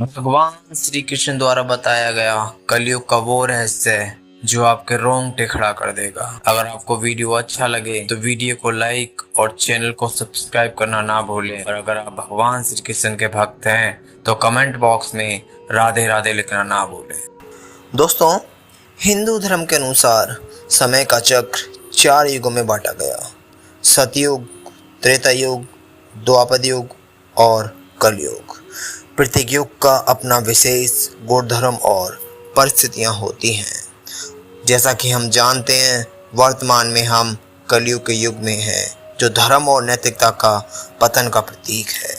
भगवान श्री कृष्ण द्वारा बताया गया कलयुग का वो रहस्य है जो आपके रोंगटे खड़ा कर देगा। अगर आपको वीडियो अच्छा लगे तो वीडियो को लाइक और चैनल को सब्सक्राइब करना ना भूलें। और अगर आप भगवान श्री कृष्ण के भक्त हैं तो कमेंट बॉक्स में राधे राधे लिखना ना भूलें। दोस्तों, हिंदू धर्म के अनुसार समय का चक्र 4 युगों में बांटा गया। सतयुग, त्रेता युग, द्वापर युग और कलयुग। प्रत्येक युग का अपना विशेष गुणधर्म और परिस्थितियां होती हैं। जैसा कि हम जानते हैं, वर्तमान में हम कलयुग के युग में हैं, जो धर्म और नैतिकता का पतन का प्रतीक है।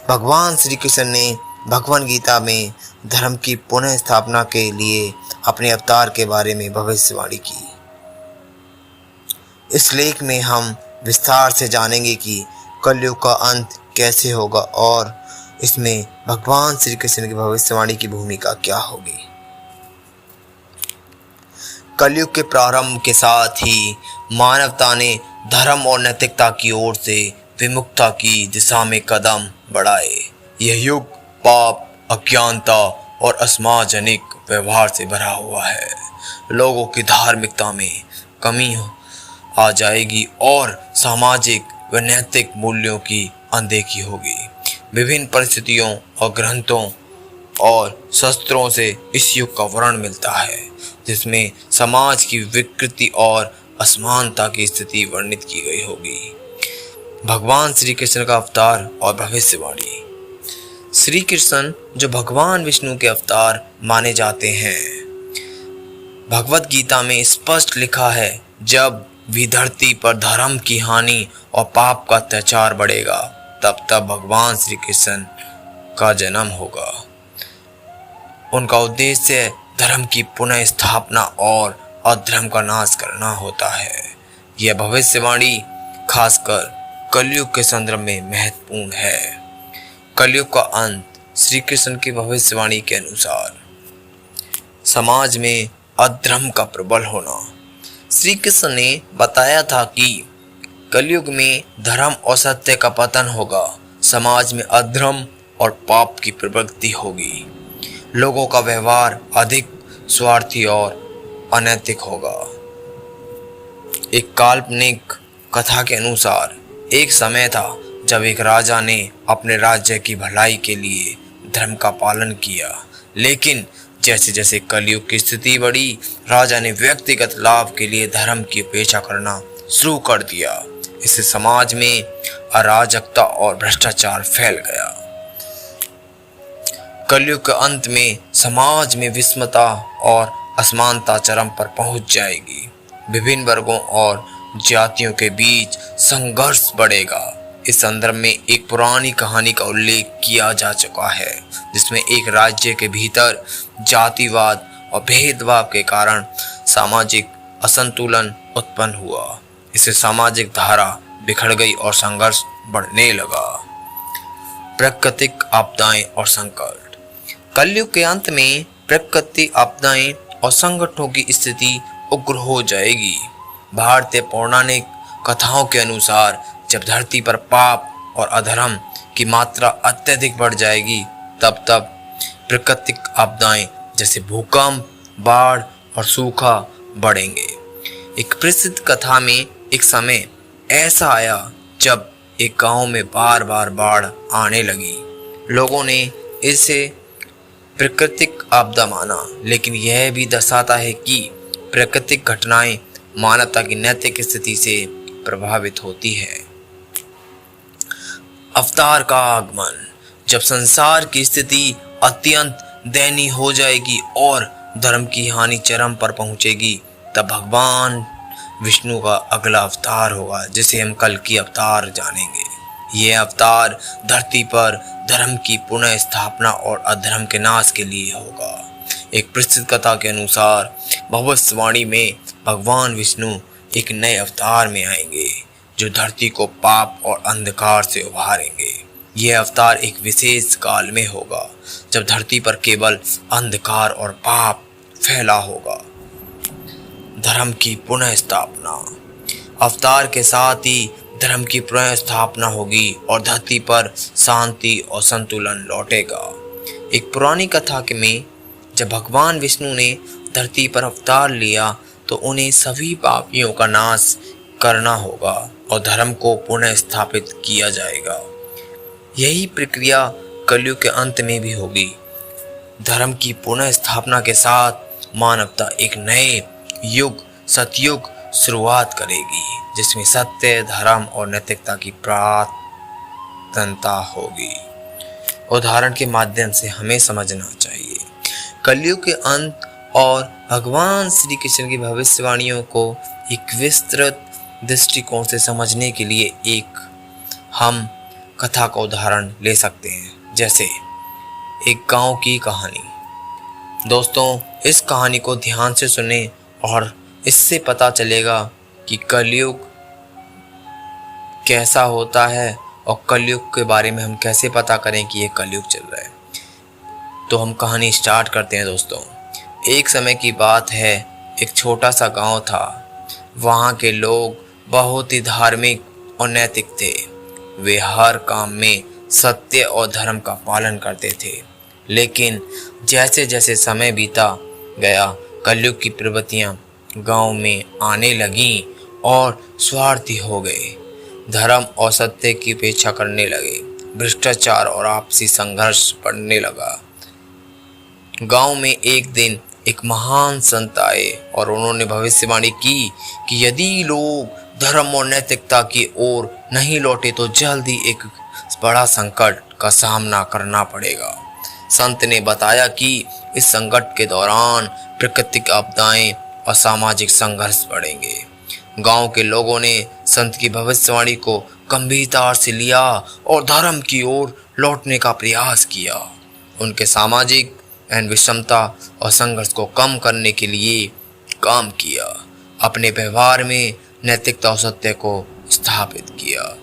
भगवान श्री कृष्ण ने भगवद गीता में धर्म की पुनः स्थापना के लिए अपने अवतार के बारे में भविष्यवाणी की। इस लेख में हम विस्तार से जानेंगे कि कलयुग का अंत कैसे होगा और इसमें भगवान श्री कृष्ण की भविष्यवाणी की भूमिका क्या होगी। कलयुग के प्रारंभ के साथ ही मानवता ने धर्म और नैतिकता की ओर से विमुक्तता की दिशा में कदम बढ़ाए। यह युग पाप, अज्ञानता और असमाजनिक व्यवहार से भरा हुआ है। लोगों की धार्मिकता में कमी आ जाएगी और सामाजिक व नैतिक मूल्यों की अनदेखी होगी। विभिन्न परिस्थितियों और ग्रंथों और शस्त्रों से इस युग का वर्णन मिलता है, जिसमें समाज की विकृति और असमानता की स्थिति वर्णित की गई होगी। भगवान श्री कृष्ण का अवतार और भविष्यवाणी। श्री कृष्ण जो भगवान विष्णु के अवतार माने जाते हैं, भगवद गीता में स्पष्ट लिखा है, जब भी धरती पर धर्म की हानि और पाप का अत्याचार बढ़ेगा, तब भगवान श्री कृष्ण का जन्म होगा। उनका उद्देश्य धर्म की पुनः स्थापना और अधर्म का नाश करना होता है। यह भविष्यवाणी खासकर कलयुग के संदर्भ में महत्वपूर्ण है। कलयुग का अंत। श्री कृष्ण की भविष्यवाणी के अनुसार समाज में अधर्म का प्रबल होना। श्री कृष्ण ने बताया था कि कलयुग में धर्म और सत्य का पतन होगा। समाज में अधर्म और पाप की प्रवृत्ति होगी। लोगों का व्यवहार अधिक स्वार्थी और अनैतिक होगा। एक काल्पनिक कथा के अनुसार एक समय था जब एक राजा ने अपने राज्य की भलाई के लिए धर्म का पालन किया, लेकिन जैसे जैसे कलयुग की स्थिति बढ़ी, राजा ने व्यक्तिगत लाभ के लिए धर्म की उपेक्षा करना शुरू कर दिया। इससे समाज में अराजकता और भ्रष्टाचार फैल गया। कलयुग के अंत में समाज में विषमता और असमानता चरम पर पहुंच जाएगी। विभिन्न वर्गों और जातियों के बीच संघर्ष बढ़ेगा। इस संदर्भ में एक पुरानी कहानी का उल्लेख किया जा चुका है, जिसमें एक राज्य के भीतर जातिवाद और भेदभाव के कारण सामाजिक असंतुलन उत्पन्न हुआ। इससे सामाजिक धारा बिखर गई और संघर्ष बढ़ने लगा। प्राकृतिक आपदाएं और संकट। कलयुग के अंत में प्राकृतिक आपदाएं और संकटों की स्थिति उग्र हो जाएगी। भारतीय पौराणिक कथाओं के अनुसार जब धरती पर पाप और अधर्म की मात्रा अत्यधिक बढ़ जाएगी, तब प्राकृतिक आपदाएं जैसे भूकंप, बाढ़ और सूखा बढ़ेंगे। एक प्रसिद्ध कथा में एक समय ऐसा आया जब एक गांव में बार बार बाढ़ आने लगी। लोगों ने इसे प्राकृतिक आपदा माना, लेकिन यह भी दर्शाता है कि प्राकृतिक घटनाएं मानवता की नैतिक स्थिति से प्रभावित होती है। अवतार का आगमन। जब संसार की स्थिति अत्यंत दयनीय हो जाएगी और धर्म की हानि चरम पर पहुंचेगी, तब भगवान विष्णु का अगला अवतार होगा, जिसे हम कल की अवतार जानेंगे। यह अवतार धरती पर धर्म की पुनः स्थापना और अधर्म के नाश के लिए होगा। एक प्रसिद्ध कथा के अनुसार भविष्यवाणी में भगवान विष्णु एक नए अवतार में आएंगे, जो धरती को पाप और अंधकार से उभारेंगे। यह अवतार एक विशेष काल में होगा, जब धरती पर केवल अंधकार और पाप फैला होगा। धर्म की पुनः स्थापना। अवतार के साथ ही धर्म की पुनः स्थापना होगी और धरती पर शांति और संतुलन लौटेगा। एक पुरानी कथा के में जब भगवान विष्णु ने धरती पर अवतार लिया तो उन्हें सभी पापियों का नाश करना होगा और धर्म को पुनः स्थापित किया जाएगा। यही प्रक्रिया कलयुग के अंत में भी होगी। धर्म की पुनः स्थापना के साथ मानवता एक नए युग सतयुग शुरुआत करेगी, जिसमें सत्य, धर्म और नैतिकता की प्रार्थना होगी। उदाहरण के माध्यम से हमें समझना चाहिए, कलयुग के अंत और भगवान श्री कृष्ण की भविष्यवाणियों को एक विस्तृत दृष्टिकोण से समझने के लिए एक हम कथा का उदाहरण ले सकते हैं, जैसे एक गांव की कहानी। दोस्तों, इस कहानी को ध्यान से सुने और इससे पता चलेगा कि कलयुग कैसा होता है और कलयुग के बारे में हम कैसे पता करें कि ये कलयुग चल रहा है। तो हम कहानी स्टार्ट करते हैं। दोस्तों, एक समय की बात है, एक छोटा सा गांव था। वहाँ के लोग बहुत ही धार्मिक और नैतिक थे। वे हर काम में सत्य और धर्म का पालन करते थे। लेकिन जैसे जैसे समय बीता गया, कलयुग की प्रवृत्तियां गांव में आने लगीं और स्वार्थी हो गए। धर्म और सत्य की उपेक्षा करने लगे। भ्रष्टाचार और आपसी संघर्ष बढ़ने लगा। गांव में एक दिन एक महान संत आए और उन्होंने भविष्यवाणी की कि यदि लोग धर्म और नैतिकता की ओर नहीं लौटे तो जल्द ही एक बड़ा संकट का सामना करना पड़ेगा। संत ने बताया कि इस संकट के दौरान प्राकृतिक आपदाएं और सामाजिक संघर्ष बढ़ेंगे। गांव के लोगों ने संत की भविष्यवाणी को गंभीरता से लिया और धर्म की ओर लौटने का प्रयास किया। उनके सामाजिक विषमता और संघर्ष को कम करने के लिए काम किया। अपने व्यवहार में नैतिकता और सत्य को स्थापित किया।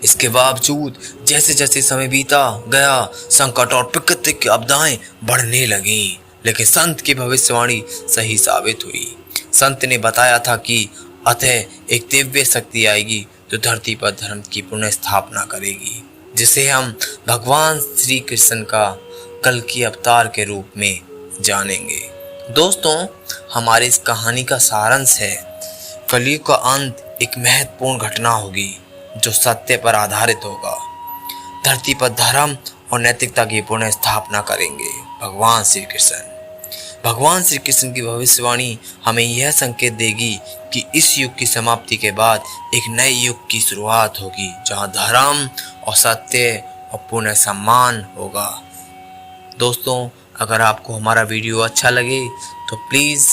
इसके बावजूद जैसे जैसे समय बीता गया, संकट और प्राकृतिक आपदाएं बढ़ने लगीं, लेकिन संत की भविष्यवाणी सही साबित हुई। संत ने बताया था कि अतः एक दिव्य शक्ति आएगी जो धरती पर धर्म की पुनः स्थापना करेगी, जिसे हम भगवान श्री कृष्ण का कल की अवतार के रूप में जानेंगे। दोस्तों, हमारी इस कहानी का सारांश है, कलयुग का अंत एक महत्वपूर्ण घटना होगी जो सत्य पर आधारित होगा। धरती पर धर्म और नैतिकता की पुनः स्थापना करेंगे भगवान श्री कृष्ण। भगवान श्री कृष्ण की भविष्यवाणी हमें यह संकेत देगी कि इस युग की समाप्ति के बाद एक नए युग की शुरुआत होगी, जहां धर्म और सत्य और पुनः सम्मान होगा। दोस्तों, अगर आपको हमारा वीडियो अच्छा लगे तो प्लीज़